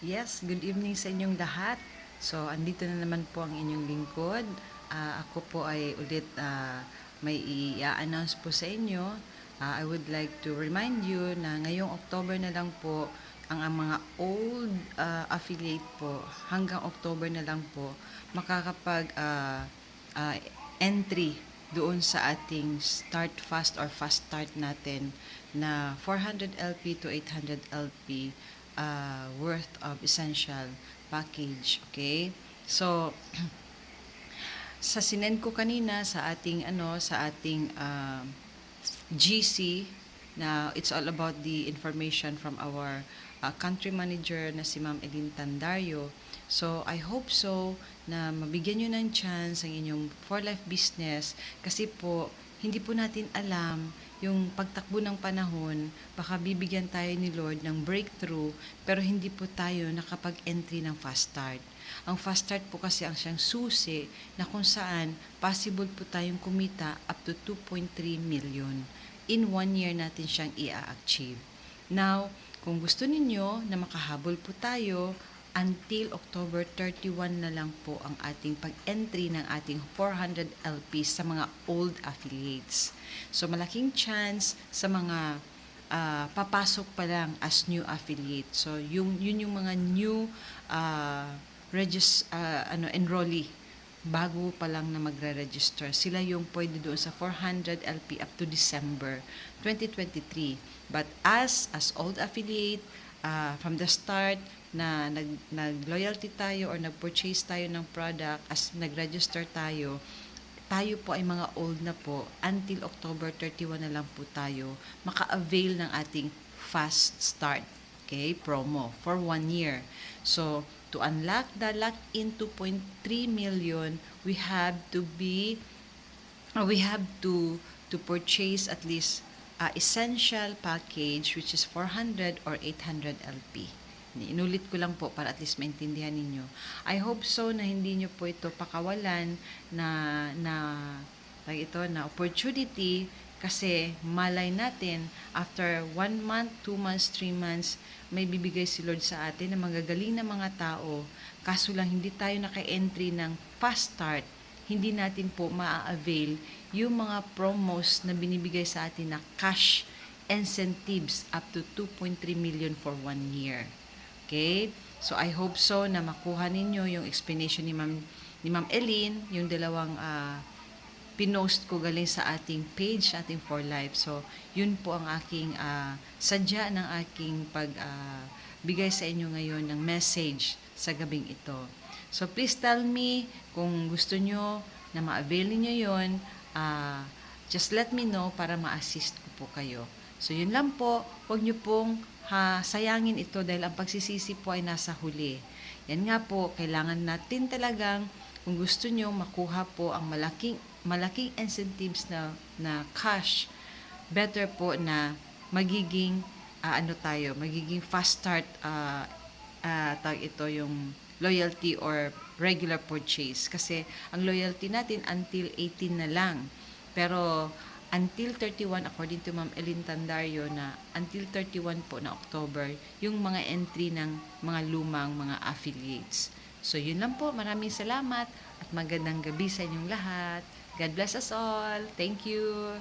Yes, good evening sa inyong lahat. So, andito na naman po ang inyong lingkod. Ako po ay ulit may i-announce po sa inyo. I would like to remind you na ngayong October na lang po ang mga old affiliate po hanggang October na lang po makakapag uh, entry doon sa ating start fast or fast start natin na 400 LP to 800 LP worth of essential package. Okay? So, sa sinend ko kanina sa ating GC na it's all about the information from our country manager na si Ma'am Elin Tandario. So, I hope so na mabigyan nyo ng chance ang inyong for life business kasi po, hindi po natin alam yung pagtakbo ng panahon, baka bibigyan tayo ni Lord ng breakthrough, pero hindi po tayo nakapag-entry ng fast start. Ang fast start po kasi ang siyang susi na kung saan possible po tayong kumita up to 2.3 million. In 1 year natin siyang i-achieve. Now, kung gusto ninyo na makahabol po tayo, until October 31 na lang po ang ating pag-entry ng ating 400 LP sa mga old affiliates. So, malaking chance sa mga papasok pa lang as new affiliate. So, yun yung mga new enrollee bago pa lang na magre-register. Sila yung pwede doon sa 400 LP up to December 2023. But as old affiliate, from the start na nag-loyalty tayo or nag-purchase tayo ng product, as nag-register tayo po ay mga old na po, until October 31 na lang po tayo maka-avail ng ating fast start, okay, promo for 1 year. So, to unlock the lock-in 2.3 million, we have to purchase at least essential package which is 400 or 800 LP. Inulit ko lang po para at least maintindihan ninyo. I hope so na hindi nyo po ito pakawalan na opportunity kasi malay natin after 1 month, 2 months, 3 months may bibigay si Lord sa atin na magagaling na mga tao. Kaso lang hindi tayo naka-entry ng fast start. Hindi natin po maa-avail yung mga promos na binibigay sa atin na cash incentives up to 2.3 million for 1 year. Okay? So, I hope so na makuha ninyo yung explanation ni Ma'am Elin, yung dalawang pinost ko galing sa ating page, ating For Life. So, yun po ang aking sadya ng aking bigay sa inyo ngayon ng message sa gabing ito. So, please tell me kung gusto nyo na ma-avail niyo yun, just let me know para ma-assist ko po kayo. So, yun lang po. Huwag nyo pong sayangin ito dahil ang pagsisisi po ay nasa huli. Yan nga po, kailangan natin talagang, kung gusto nyo makuha po ang malaking incentives na cash, better po na magiging magiging fast start ito yung loyalty or regular purchase. Kasi ang loyalty natin until 18 na lang. Pero until 31, according to Ma'am Elin Tandario, na until 31 po na October, yung mga entry ng mga lumang mga affiliates. So, yun lang po. Maraming salamat at magandang gabi sa inyong lahat. God bless us all. Thank you.